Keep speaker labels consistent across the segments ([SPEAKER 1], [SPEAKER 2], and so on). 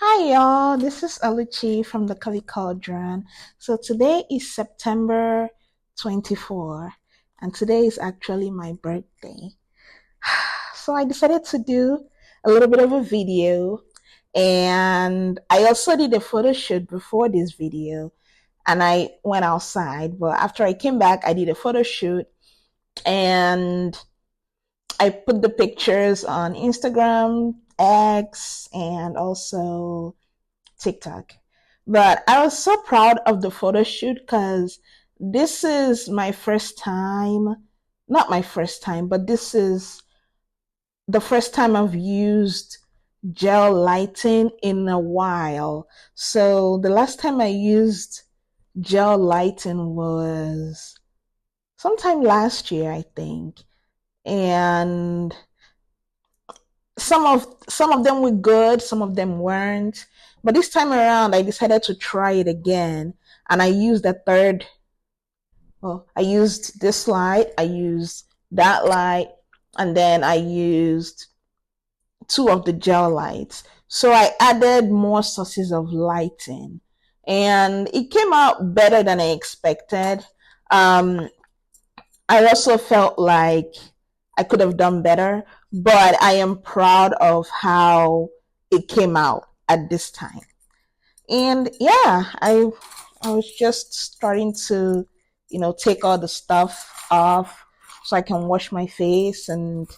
[SPEAKER 1] Hi y'all, this is Aluchi from the Curvy Cauldron. So today is September 24, and today is actually my birthday. So I decided to do a little bit of a video, and I also did a photo shoot before this video, and I went outside. But after I came back, I did a photo shoot, and I put the pictures on Instagram, X, and also TikTok. But I was so proud of the photo shoot because this is my first time, not my first time, but this is the first time I've used gel lighting in a while. So the last time I used gel lighting was sometime last year, I think. And some of them were good, some of them weren't. But this time around, I decided to try it again, and I used the third. Well, I used this light, I used that light, and then I used two of the gel lights. So I added more sources of lighting, and it came out better than I expected. Um, I also felt like I could have done better, but I am proud of how it came out at this time. And yeah, I was just starting to, take all the stuff off so I can wash my face and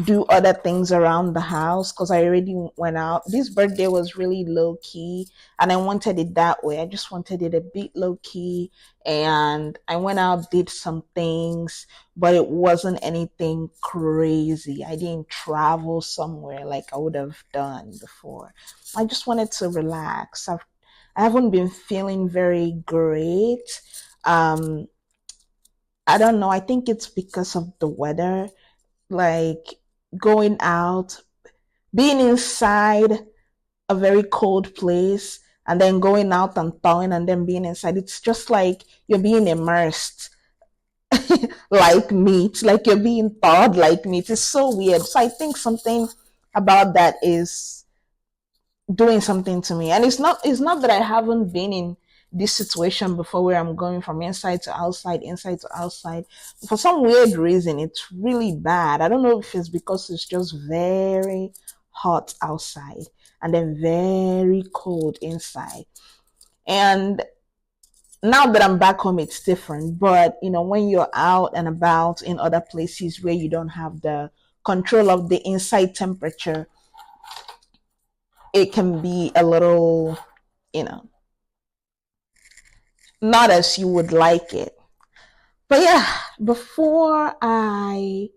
[SPEAKER 1] do other things around the house because I already went out. This birthday was really low key and I wanted it that way. I just wanted it a bit low key, and I went out, did some things, but it wasn't anything crazy. I didn't travel somewhere like I would have done before. I just wanted to relax. I haven't been feeling very great. Um, I don't know. I think it's because of the weather, like going out, being inside a very cold place, and then going out and thawing and then being inside. It's just like you're being immersed like meat, like you're being thawed like meat. It's so weird. So I think something about that is doing something to me. And it's not that I haven't been in this situation before where I'm going from inside to outside, inside to outside. For some weird reason, it's really bad. I don't know if it's because it's just very hot outside and then very cold inside. And now that I'm back home, it's different. But when you're out and about in other places where you don't have the control of the inside temperature, it can be a little, you know, not as you would like it. But yeah, before I,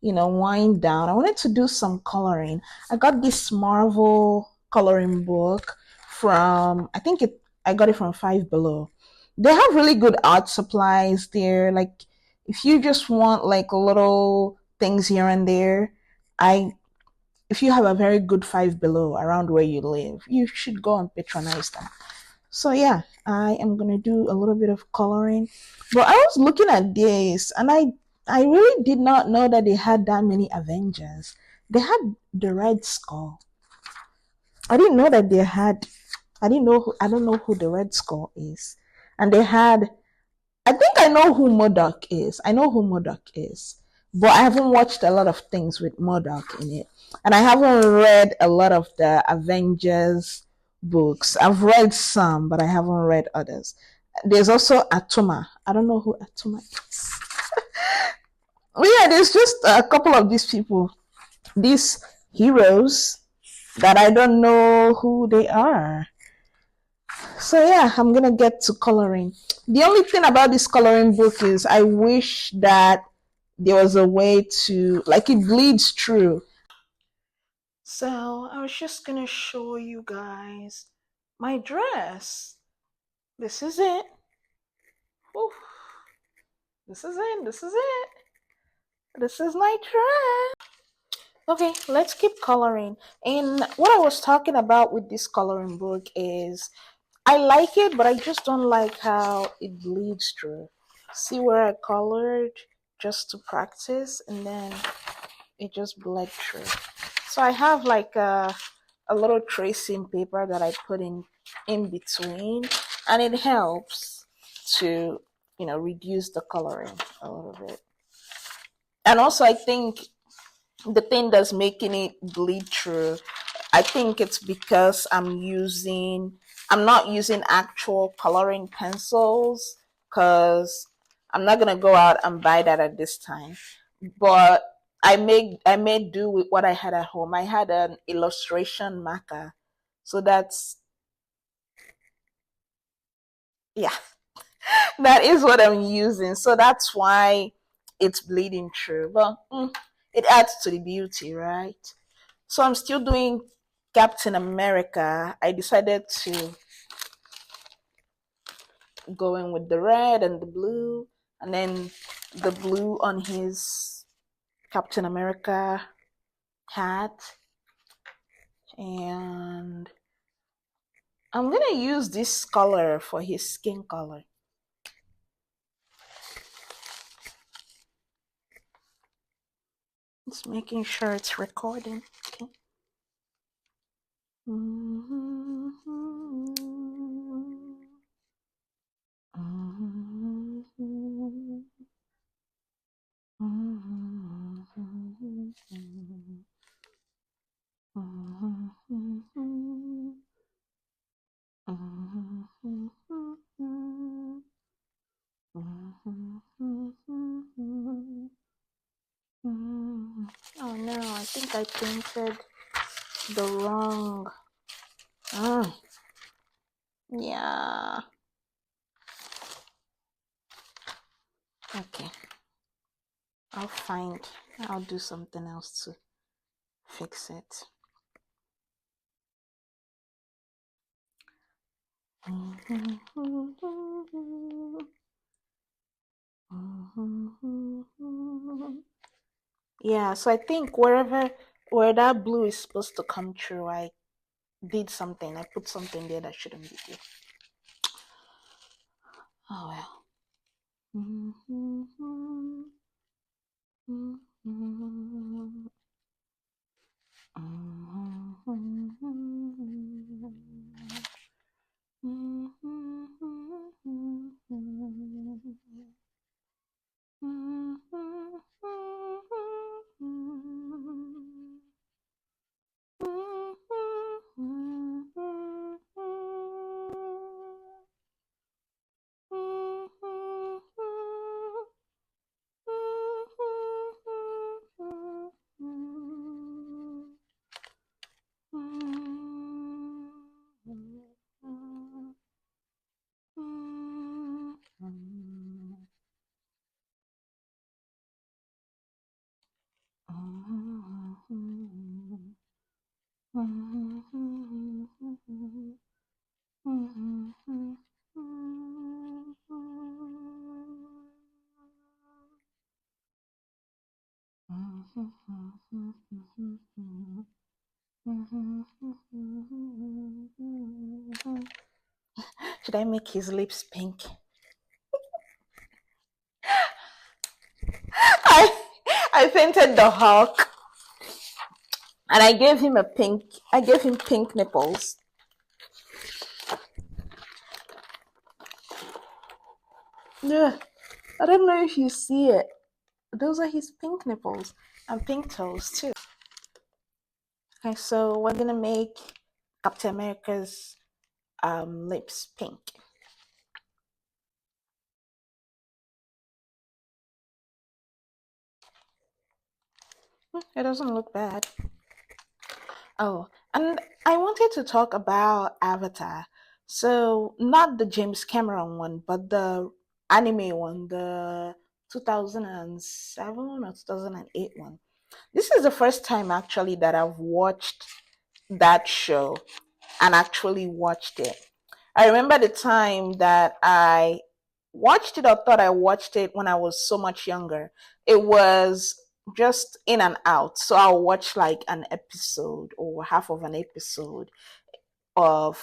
[SPEAKER 1] wind down, I wanted to do some coloring. I got this Marvel coloring book from, I got it from Five Below. They have really good art supplies there. Like, if you just want like little things here and there, I if you have a very good Five Below around where you live, you should go and patronize them. So yeah, I am gonna do a little bit of coloring. But I was looking at this and I really did not know that they had that many Avengers. They had the Red Skull. I didn't know that they had I don't know who the Red Skull is. And they had I think I know who Modoc is. I know who Modoc is. But I haven't watched a lot of things with Modoc in it. And I haven't read a lot of the Avengers books. I've read some, but I haven't read others. There's also Atuma. I don't know who Atuma is. But yeah, there's just a couple of these people, these heroes that I don't know who they are. So yeah, I'm gonna get to coloring. The only thing about this coloring book is I wish that there was a way to like it bleeds through. So I was just gonna show you guys my dress. This is it. Oof. This is it. This is it. This is my dress. Okay, let's keep coloring. And what I was talking about with this coloring book is I like it, but I just don't like how it bleeds through. See where I colored just to practice, and then it just bled through. So I have like a little tracing paper that I put in between, and it helps to reduce the coloring a little bit. And also, I think the thing that's making it bleed through, I think it's because I'm not using actual coloring pencils, because I'm not gonna go out and buy that at this time. But I made do with what I had at home. I had an illustration marker, so that's, yeah, that is what I'm using. So that's why it's bleeding through. But it adds to the beauty, right? So I'm still doing Captain America. I decided to go in with the red and the blue, and then the blue on his Captain America hat. And I'm gonna use this color for his skin color. Just making sure it's recording. Okay. Oh no, I think I painted the wrong. Yeah. Okay. I'll do something else to fix it. Yeah, so I think where that blue is supposed to come through, I did something. I put something there that shouldn't be there. Oh well. Should I make his lips pink? I I painted the Hulk, and I gave him pink nipples. Yeah, I don't know if you see it. Those are his pink nipples and pink toes too. Okay, so we're gonna make Captain America's lips pink. It doesn't look bad. Oh, and I wanted to talk about Avatar. So, not the James Cameron one, but the anime one, the 2007 or 2008 one. This is the first time actually that I've watched that show and actually watched it. I remember the time that I watched it or thought I watched it when I was so much younger. It was just in and out. So I'll watch like an episode or half of an episode of,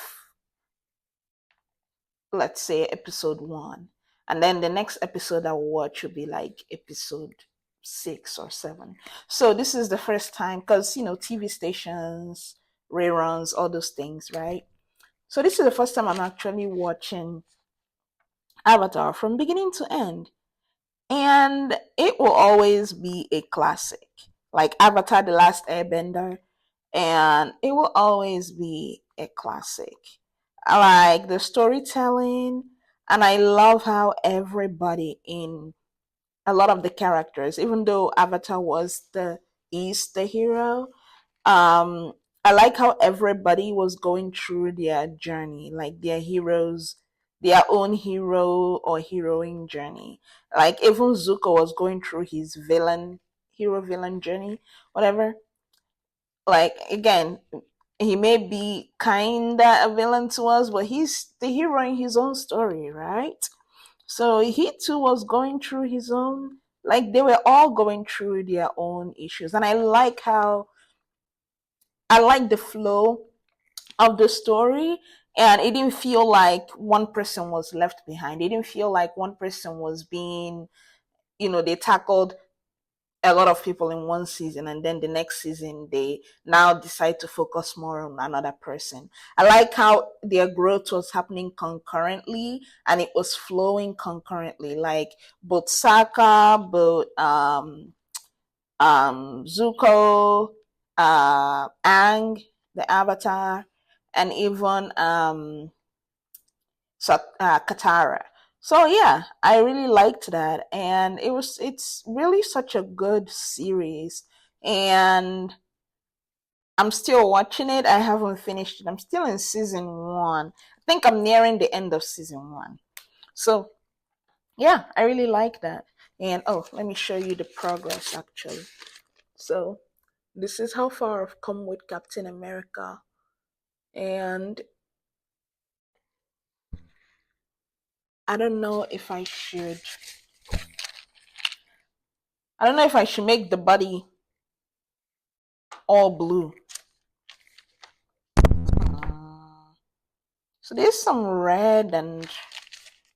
[SPEAKER 1] let's say, episode one. And then the next episode I'll watch will be like episode 6 or 7. So this is the first time, because TV stations, reruns, all those things, right? So this is the first time I'm actually watching Avatar from beginning to end. And it will always be a classic. Like Avatar The Last Airbender, and it will always be a classic. I like the storytelling, and I love how everybody in a lot of the characters, even though Avatar was the is the hero, um I like how everybody was going through their journey, like their heroes, their own hero or heroine journey. Like even Zuko was going through his hero villain journey, whatever. Like again, he may be kinda a villain to us, but he's the hero in his own story, right? So he too was going through his own, like they were all going through their own issues. And I like the flow of the story, and it didn't feel like one person was left behind. It didn't feel like one person was being, they tackled a lot of people in one season, and then the next season they now decide to focus more on another person. I like how their growth was happening concurrently and it was flowing concurrently, like both Saka, both Zuko, Ang, the Avatar, and even Katara. So yeah, I really liked that, and it's really such a good series, and I'm still watching it. I haven't finished it. I'm still in season one. I think I'm nearing the end of season one. So yeah, I really like that. And oh, let me show you the progress actually. So this is how far I've come with Captain America, and I don't know if I should. I don't know if I should make the body all blue. So there's some red and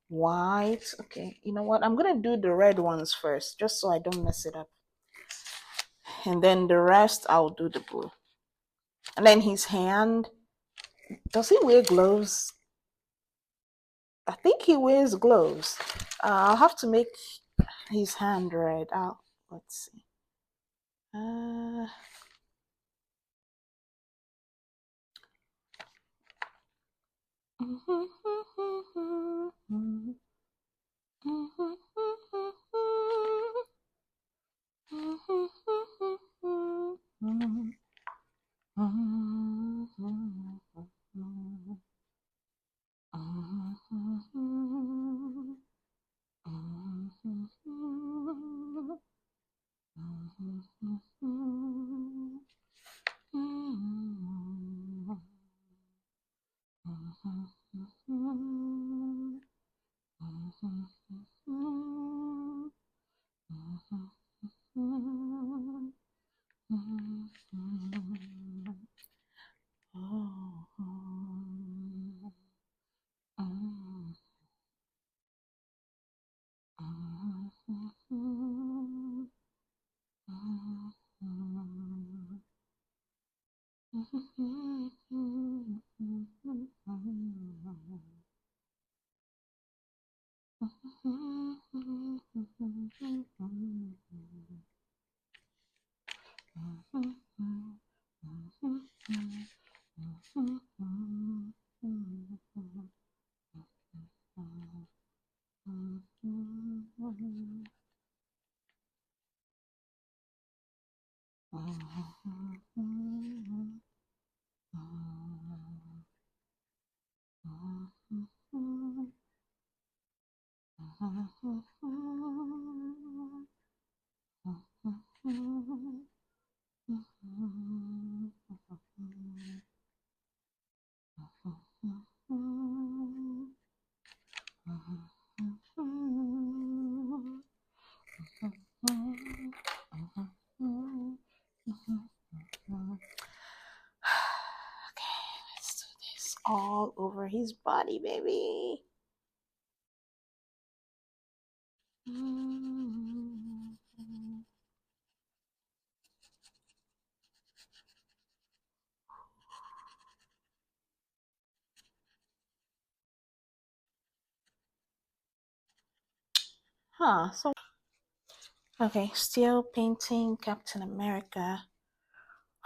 [SPEAKER 1] white. Okay, you know what? I'm gonna do the red ones first, just so I don't mess it up. And then the rest, I'll do the blue. And then his hand. Does he wear gloves? I think he wears gloves. I'll have to make his hand red. Let's see. Uh, let's do this all over his body, baby. Huh. So okay, still painting Captain America.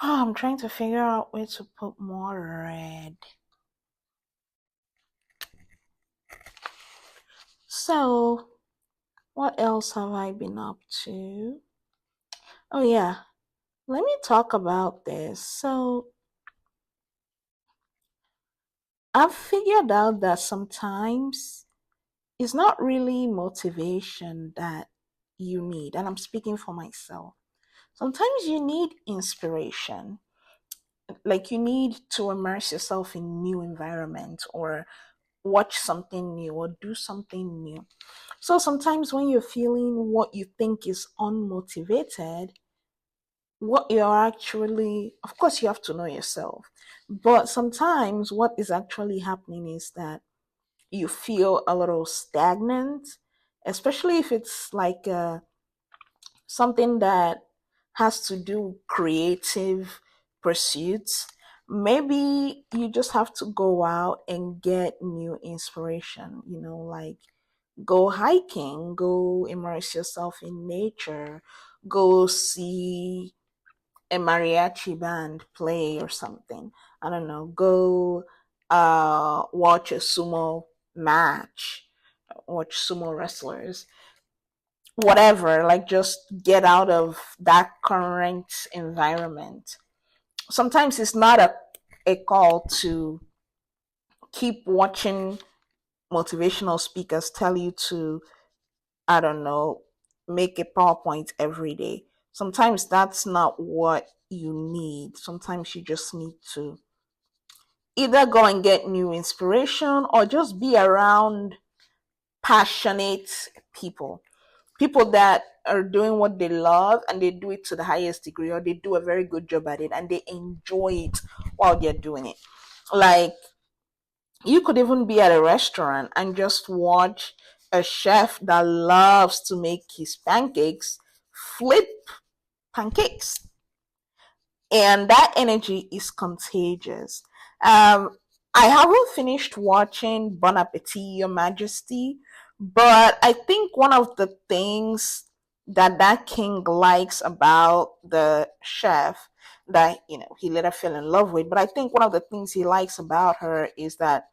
[SPEAKER 1] Oh, I'm trying to figure out where to put more red. So, what else have I been up to? Oh, yeah, let me talk about this. So, I've figured out that sometimes it's not really motivation that you need, and I'm speaking for myself. Sometimes you need inspiration, like you need to immerse yourself in new environment or watch something new or do something new. So sometimes when you're feeling what you think is unmotivated, what you're actually, of course, you have to know yourself. But sometimes what is actually happening is that you feel a little stagnant, especially if it's like something that has to do creative pursuits. Maybe you just have to go out and get new inspiration, like go hiking, go immerse yourself in nature, go see a mariachi band play or something. I don't know, go watch a sumo match, watch sumo wrestlers, whatever, like just get out of that current environment. Sometimes it's not a call to keep watching motivational speakers tell you to, I don't know, make a PowerPoint every day. Sometimes that's not what you need. Sometimes you just need to either go and get new inspiration or just be around passionate people. People that are doing what they love and they do it to the highest degree, or they do a very good job at it and they enjoy it while they're doing it. Like, you could even be at a restaurant and just watch a chef that loves to make his pancakes flip pancakes, and that energy is contagious. I haven't finished watching Bon Appetit, Your Majesty, but I think one of the things that king likes about the chef that he later fell in love with, but I think one of the things he likes about her is that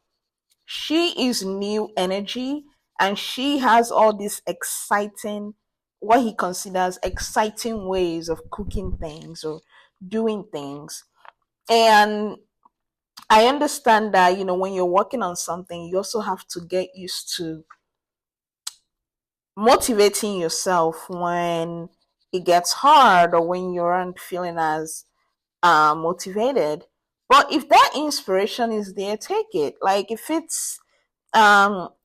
[SPEAKER 1] she is new energy, and she has all these exciting, what he considers exciting ways of cooking things or doing things. And I understand that, when you're working on something, you also have to get used to motivating yourself when it gets hard or when you aren't feeling as motivated. But if that inspiration is there, take it. Like, if it's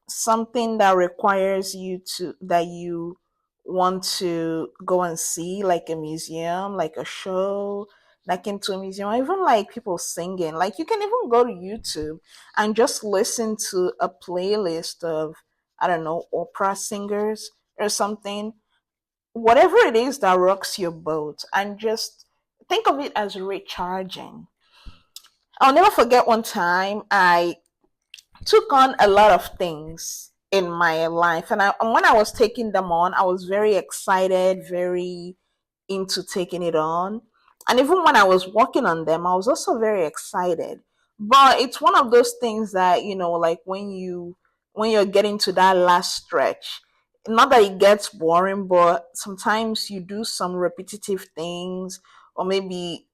[SPEAKER 1] something that requires you to that you want to go and see, like a museum, like a show, like into a museum, or even like people singing, like you can even go to YouTube and just listen to a playlist of, I don't know, opera singers or something, whatever it is that rocks your boat, and just think of it as recharging. I'll never forget one time I took on a lot of things in my life, and when I was taking them on, I was very excited, very into taking it on. And even when I was working on them, I was also very excited. But it's one of those things that, like when you're getting to that last stretch, not that it gets boring, but sometimes you do some repetitive things, or maybe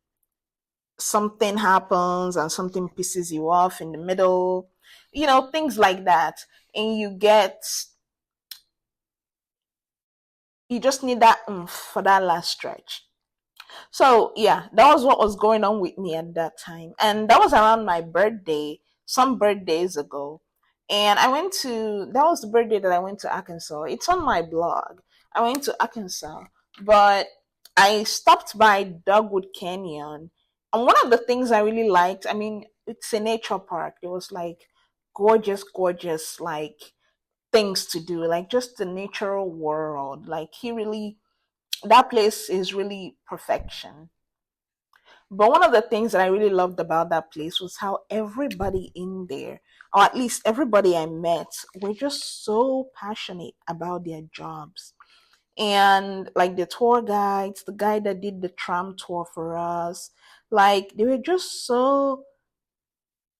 [SPEAKER 1] something happens and something pisses you off in the middle, things like that. And you just need that oomph for that last stretch. So yeah, that was what was going on with me at that time. And that was around my birthday, some birthdays ago. And that was the birthday that I went to Arkansas. It's on my blog. I went to Arkansas, but I stopped by Dogwood Canyon. And one of the things I really liked, I mean, it's a nature park. There was like gorgeous, gorgeous, like things to do, like just the natural world. Like that place is really perfection. But one of the things that I really loved about that place was how everybody in there, or at least everybody I met, were just so passionate about their jobs. And like the tour guides, the guy that did the tram tour for us, like they were just so,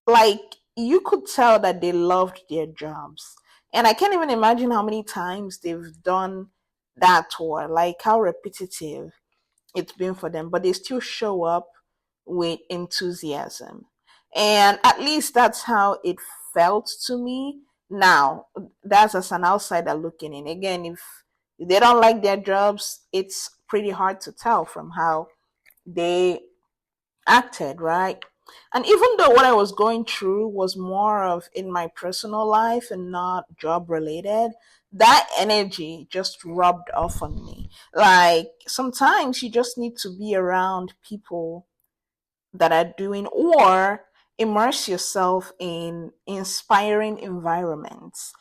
[SPEAKER 1] like, you could tell that they loved their jobs. And I can't even imagine how many times they've done that tour, like how repetitive it's been for them, but they still show up with enthusiasm. And at least that's how it felt to me. Now, that's as an outsider looking in. Again, if they don't like their jobs, it's pretty hard to tell from how they acted, right? And even though what I was going through was more of in my personal life and not job related, that energy just rubbed off on me. Like sometimes you just need to be around people that are doing, or immerse yourself in inspiring environments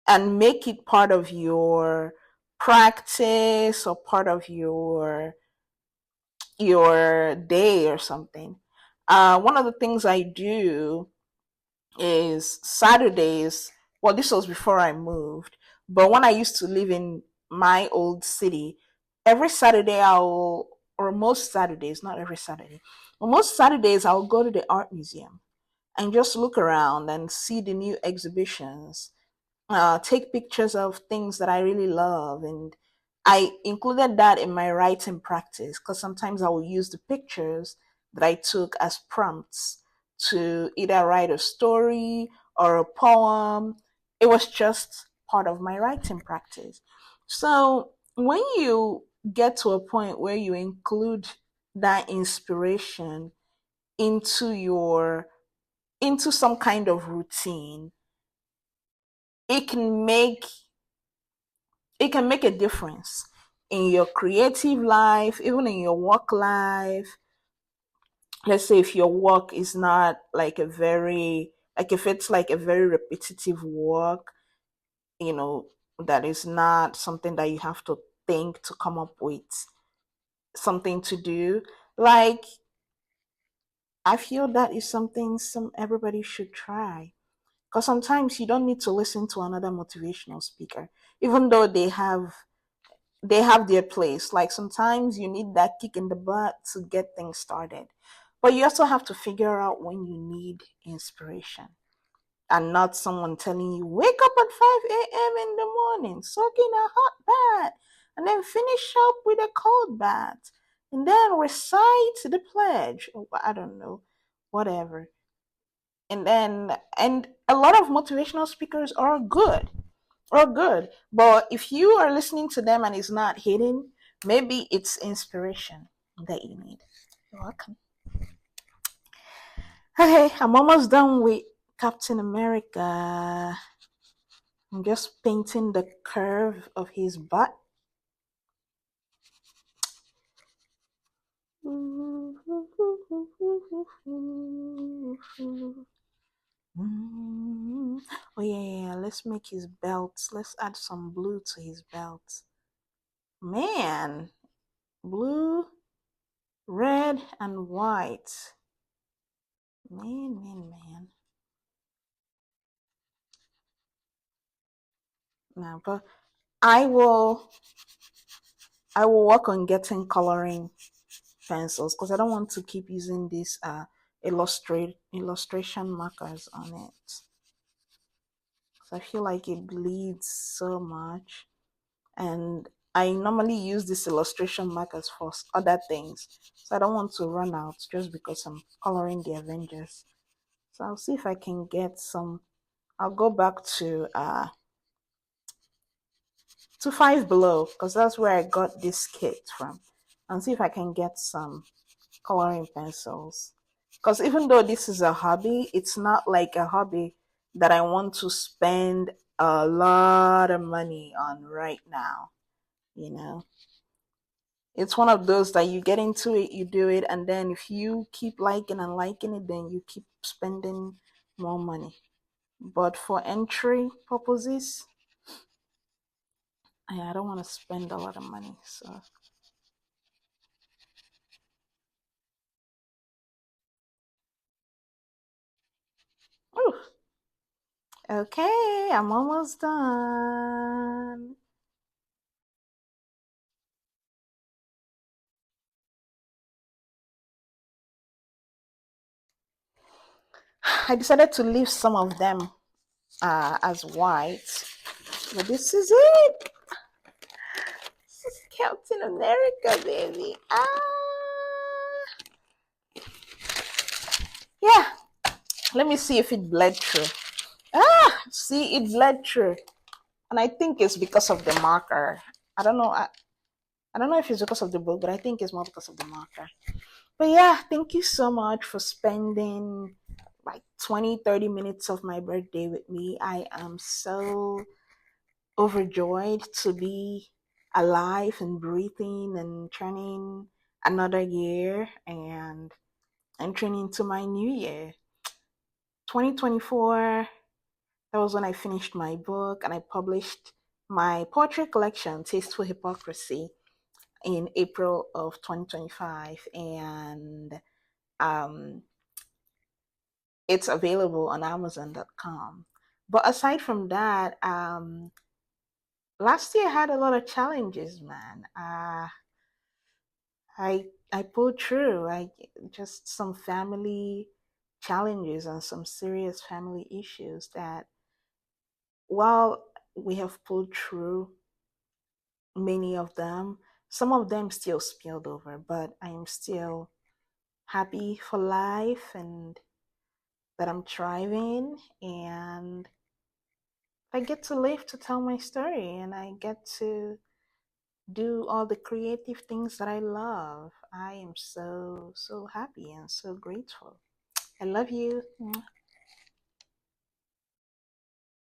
[SPEAKER 1] and make it part of your practice or part of your day or something. One of the things I do is Saturdays. Well, this was before I moved, but when I used to live in my old city, every Saturday or most Saturdays, not every Saturday, but most Saturdays I'll go to the art museum and just look around and see the new exhibitions, take pictures of things that I really love. And I included that in my writing practice because sometimes I will use the pictures that I took as prompts to either write a story or a poem. It was just part of my writing practice. So when you get to a point where you include that inspiration into your into some kind of routine, it can make it can make a difference in your creative life, even in your work life. Let's say if your work is not like a very, like if it's like a very repetitive work, you know, that is not something that you have to think to come up with something to do. Like I feel that is something some everybody should try. Because sometimes you don't need to listen to another motivational speaker, even though they have their place. Like sometimes you need that kick in the butt to get things started. But you also have to figure out when you need inspiration and not someone telling you, wake up at 5 a.m. in the morning, soak in a hot bath, and then finish up with a cold bath, and then recite the pledge. Or I don't know, whatever. And a lot of motivational speakers are good. But if you are listening to them and it's not hitting, maybe it's inspiration that you need. You're welcome. Okay, I'm almost done with Captain America. I'm just painting the curve of his butt. Oh yeah, let's make his belt. Let's add some blue to his belt. Man, blue, red, and white. Man. Now, but I will I will work on getting coloring pencils because I don't want to keep using these illustration markers on it. So I feel like it bleeds so much, and I normally use these illustration markers for other things. So I don't want to run out just because I'm coloring the Avengers. So I'll see if I can get some. I'll go back to Five Below because that's where I got this kit from, and see if I can get some coloring pencils. Because even though this is a hobby, it's not like a hobby that I want to spend a lot of money on right now. You know, it's one of those that you get into it, you do it, and then if you keep liking and liking it, then you keep spending more money. But for entry purposes, I don't want to spend a lot of money. So Ooh, okay, I'm almost done. I decided to leave some of them as white, but this is it. This is Captain America, baby. Yeah. Let me see if it bled through. See, it bled through, and I think it's because of the marker. I don't know. I don't know if it's because of the book, but I think it's more because of the marker. But yeah, thank you so much for spending like 20, 30 minutes of my birthday with me. I am so overjoyed to be alive and breathing and turning another year and entering into my new year. 2024, that was when I finished my book and I published my poetry collection, Tasteful Hypocrisy, in April of 2025. And um, it's available on Amazon.com. But aside from that, last year I had a lot of challenges, man. I pulled through. I just some family challenges and some serious family issues that while we have pulled through many of them, some of them still spilled over, but I am still happy for life and that I'm thriving and I get to live to tell my story and I get to do all the creative things that I love. I am so, so happy and so grateful. I love you.